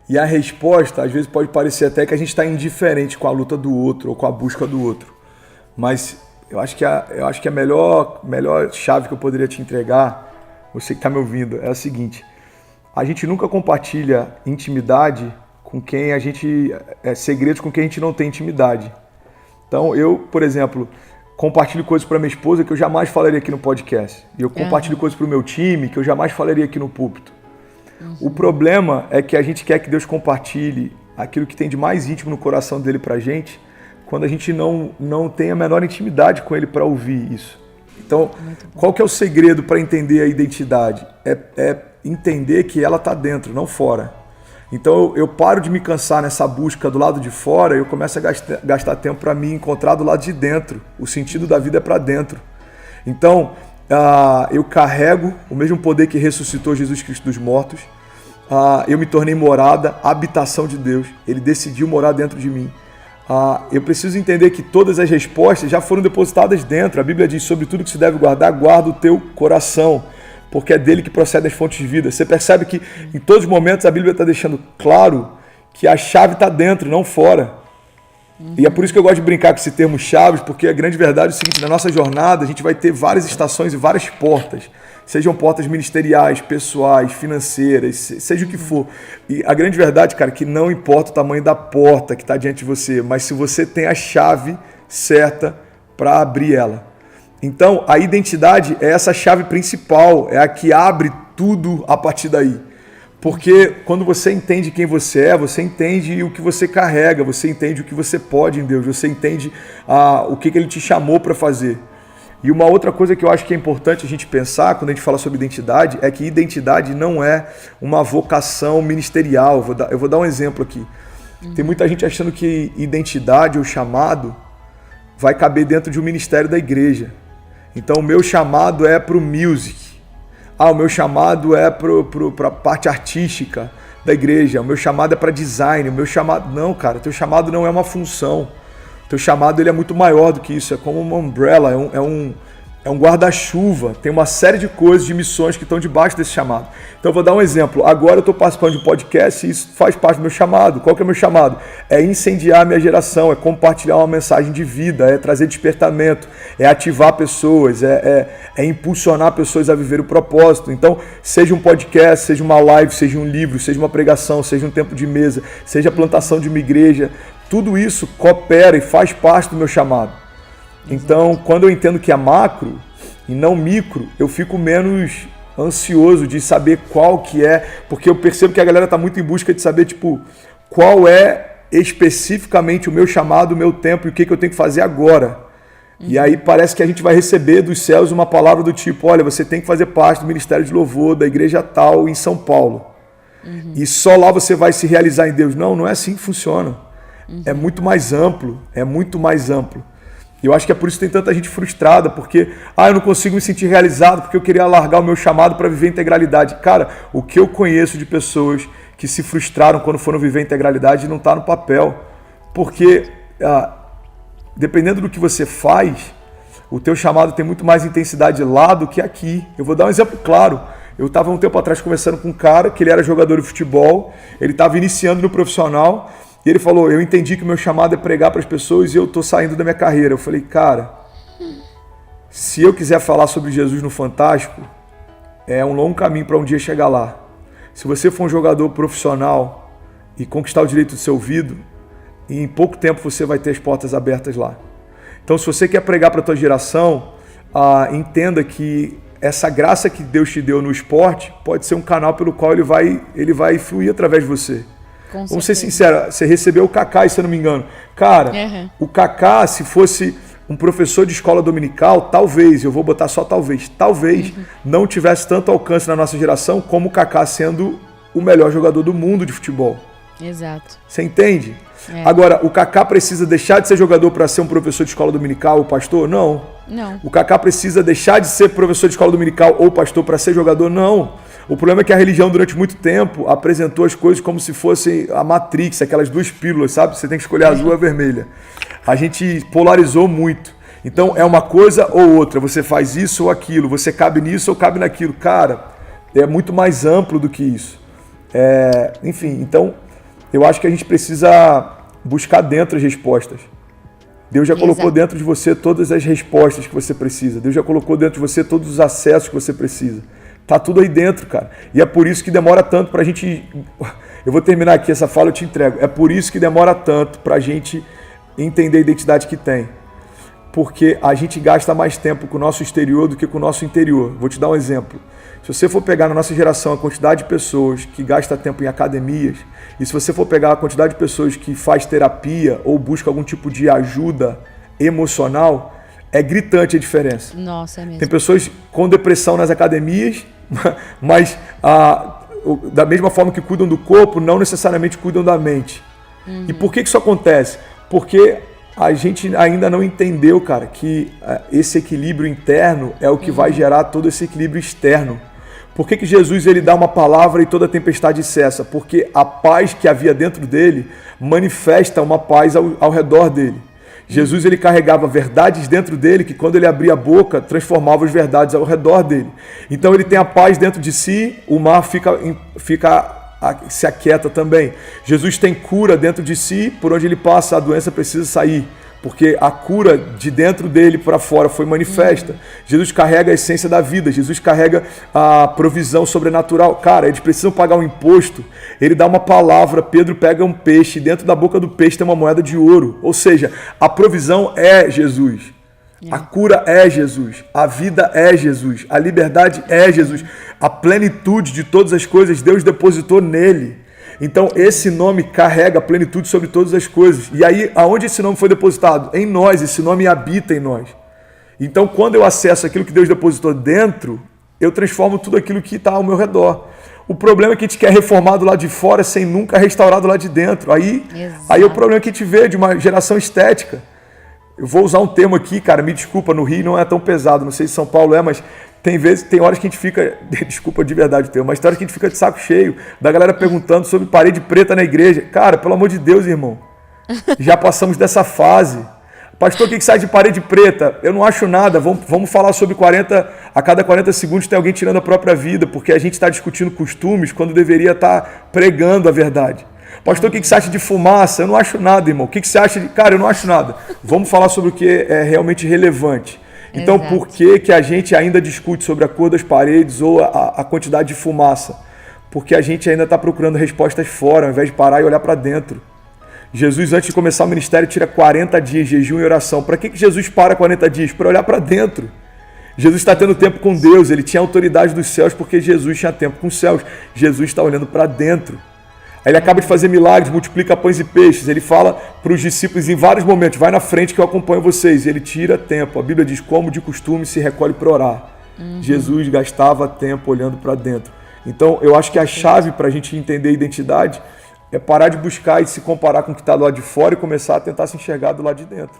E a resposta, às vezes, pode parecer até que a gente está indiferente com a luta do outro ou com a busca do outro. Mas eu acho que a melhor chave que eu poderia te entregar, você que está me ouvindo, é a seguinte. A gente nunca compartilha intimidade com quem a gente... segredos com quem a gente não tem intimidade. Então, eu, por exemplo, compartilho coisas para minha esposa que eu jamais falaria aqui no podcast. E eu compartilho coisas para o meu time que eu jamais falaria aqui no púlpito. O problema é que a gente quer que Deus compartilhe aquilo que tem de mais íntimo no coração dele pra gente, quando a gente não tem a menor intimidade com ele para ouvir isso. Então, qual que é o segredo para entender a identidade? É entender que ela está dentro, não fora. Então, eu paro de me cansar nessa busca do lado de fora e eu começo a gastar tempo para me encontrar do lado de dentro. O sentido da vida é para dentro. Então, eu carrego o mesmo poder que ressuscitou Jesus Cristo dos mortos. Eu me tornei morada, habitação de Deus. Ele decidiu morar dentro de mim. Eu preciso entender que todas as respostas já foram depositadas dentro. A Bíblia diz: sobre tudo que se deve guardar, guarda o teu coração, porque é dele que procedem as fontes de vida. Você percebe que em todos os momentos a Bíblia está deixando claro que a chave está dentro, não fora. E é por isso que eu gosto de brincar com esse termo chaves, porque a grande verdade é o seguinte: na nossa jornada a gente vai ter várias estações e várias portas, sejam portas ministeriais, pessoais, financeiras, seja o que for. E a grande verdade, cara, é que não importa o tamanho da porta que está diante de você, mas se você tem a chave certa para abrir ela. Então, a identidade é essa chave principal, é a que abre tudo a partir daí. Porque quando você entende quem você é, você entende o que você carrega, você entende o que você pode em Deus, você entende o que Ele te chamou para fazer. E uma outra coisa que eu acho que é importante a gente pensar quando a gente fala sobre identidade é que identidade não é uma vocação ministerial. Eu vou dar um exemplo aqui. Tem muita gente achando que identidade ou chamado vai caber dentro de um ministério da igreja. Então o meu chamado é para o music. O meu chamado é para a parte artística da igreja. O meu chamado é para design. O meu chamado... Não, cara, teu chamado não é uma função. Teu chamado ele é muito maior do que isso. É como uma umbrella, é um guarda-chuva. Tem uma série de coisas, de missões que estão debaixo desse chamado. Então eu vou dar um exemplo. Agora eu estou participando de um podcast e isso faz parte do meu chamado. Qual que é o meu chamado? É incendiar a minha geração, é compartilhar uma mensagem de vida, é trazer despertamento, é ativar pessoas, é impulsionar pessoas a viver o propósito. Então, seja um podcast, seja uma live, seja um livro, seja uma pregação, seja um tempo de mesa, seja a plantação de uma igreja, tudo isso coopera e faz parte do meu chamado. Então, quando eu entendo que é macro e não micro, eu fico menos ansioso de saber qual que é, porque eu percebo que a galera está muito em busca de saber, qual é especificamente o meu chamado, o meu tempo e o que eu tenho que fazer agora. E aí parece que a gente vai receber dos céus uma palavra do tipo: olha, você tem que fazer parte do Ministério de Louvor da igreja tal em São Paulo. E só lá você vai se realizar em Deus. Não é assim que funciona. É muito mais amplo, Eu acho que é por isso que tem tanta gente frustrada, porque eu não consigo me sentir realizado porque eu queria largar o meu chamado para viver integralidade. Cara, o que eu conheço de pessoas que se frustraram quando foram viver integralidade não está no papel. Porque dependendo do que você faz, o teu chamado tem muito mais intensidade lá do que aqui. Eu vou dar um exemplo claro. Eu estava um tempo atrás conversando com um cara que ele era jogador de futebol, ele estava iniciando no profissional, e ele falou: eu entendi que o meu chamado é pregar para as pessoas e eu estou saindo da minha carreira. Eu falei: cara, se eu quiser falar sobre Jesus no Fantástico, é um longo caminho para um dia chegar lá. Se você for um jogador profissional e conquistar o direito de ser ouvido, em pouco tempo você vai ter as portas abertas lá. Então, se você quer pregar para a tua geração, entenda que essa graça que Deus te deu no esporte pode ser um canal pelo qual ele vai fluir através de você. Vamos ser sinceros, você recebeu o Kaká, se eu não me engano. Cara, o Kaká, se fosse um professor de escola dominical, talvez, eu vou botar só talvez, não tivesse tanto alcance na nossa geração como o Kaká sendo o melhor jogador do mundo de futebol. Exato. Você entende? Agora, o Kaká precisa deixar de ser jogador para ser um professor de escola dominical ou pastor? Não. O Kaká precisa deixar de ser professor de escola dominical ou pastor para ser jogador? Não. O problema é que a religião, durante muito tempo, apresentou as coisas como se fosse a Matrix, aquelas duas pílulas, sabe? Você tem que escolher a azul ou a vermelha. A gente polarizou muito. Então, é uma coisa ou outra. Você faz isso ou aquilo. Você cabe nisso ou cabe naquilo. Cara, é muito mais amplo do que isso. Enfim, então, eu acho que a gente precisa buscar dentro as respostas. Deus já colocou dentro de você todas as respostas que você precisa. Deus já colocou dentro de você todos os acessos que você precisa. Tá tudo aí dentro, cara. E é por isso que demora tanto pra gente... Eu vou terminar aqui essa fala, eu te entrego. É por isso que demora tanto pra gente entender a identidade que tem. Porque a gente gasta mais tempo com o nosso exterior do que com o nosso interior. Vou te dar um exemplo. Se você for pegar na nossa geração a quantidade de pessoas que gasta tempo em academias, e se você for pegar a quantidade de pessoas que faz terapia ou busca algum tipo de ajuda emocional, é gritante a diferença. Nossa, é mesmo. Tem pessoas com depressão nas academias, mas da mesma forma que cuidam do corpo, não necessariamente cuidam da mente. E por que isso acontece? Porque a gente ainda não entendeu, cara, que esse equilíbrio interno é o que vai gerar todo esse equilíbrio externo. Por que Jesus ele dá uma palavra e toda tempestade cessa? Porque a paz que havia dentro dele manifesta uma paz ao redor dele. Jesus ele carregava verdades dentro dele que quando ele abria a boca transformava as verdades ao redor dele. Então ele tem a paz dentro de si, o mar se aquieta também. Jesus tem cura dentro de si, por onde ele passa a doença precisa sair, porque a cura de dentro dele para fora foi manifesta. Jesus carrega a essência da vida, Jesus carrega a provisão sobrenatural. Cara, eles precisam pagar um imposto, ele dá uma palavra, Pedro pega um peixe, dentro da boca do peixe tem uma moeda de ouro. Ou seja, a provisão é Jesus. A cura é Jesus, a vida é Jesus, a liberdade é Jesus, a plenitude de todas as coisas Deus depositou nele. Então esse nome carrega a plenitude sobre todas as coisas. E aí, aonde esse nome foi depositado? Em nós, esse nome habita em nós. Então quando eu acesso aquilo que Deus depositou dentro, eu transformo tudo aquilo que está ao meu redor. O problema é que a gente quer reformar do lado de fora sem nunca restaurar do lado de dentro. Aí é o problema que a gente vê de uma geração estética. Eu vou usar um termo aqui, cara, me desculpa, no Rio não é tão pesado, não sei se São Paulo é, mas tem horas que a gente fica, desculpa de verdade o termo, mas tem horas que a gente fica de saco cheio, da galera perguntando sobre parede preta na igreja. Cara, pelo amor de Deus, irmão, já passamos dessa fase. Pastor, o que sai de parede preta? Eu não acho nada, vamos falar sobre a cada 40 segundos tem alguém tirando a própria vida, porque a gente está discutindo costumes quando deveria estar pregando a verdade. Pastor, o que você acha de fumaça? Eu não acho nada, irmão. O que você acha de... Cara, eu não acho nada. Vamos falar sobre o que é realmente relevante. Então, por que a gente ainda discute sobre a cor das paredes ou a quantidade de fumaça? Porque a gente ainda está procurando respostas fora, ao invés de parar e olhar para dentro. Jesus, antes de começar o ministério, tira 40 dias, jejum e oração. Para que Jesus para 40 dias? Para olhar para dentro. Jesus está tendo tempo com Deus. Ele tinha autoridade dos céus porque Jesus tinha tempo com os céus. Jesus está olhando para dentro. Ele acaba de fazer milagres, multiplica pães e peixes. Ele fala para os discípulos em vários momentos, vai na frente que eu acompanho vocês. E ele tira tempo. A Bíblia diz, como de costume se recolhe para orar. Jesus gastava tempo olhando para dentro. Então, eu acho que a chave para a gente entender a identidade é parar de buscar e se comparar com o que está do lado de fora e começar a tentar se enxergar do lado de dentro.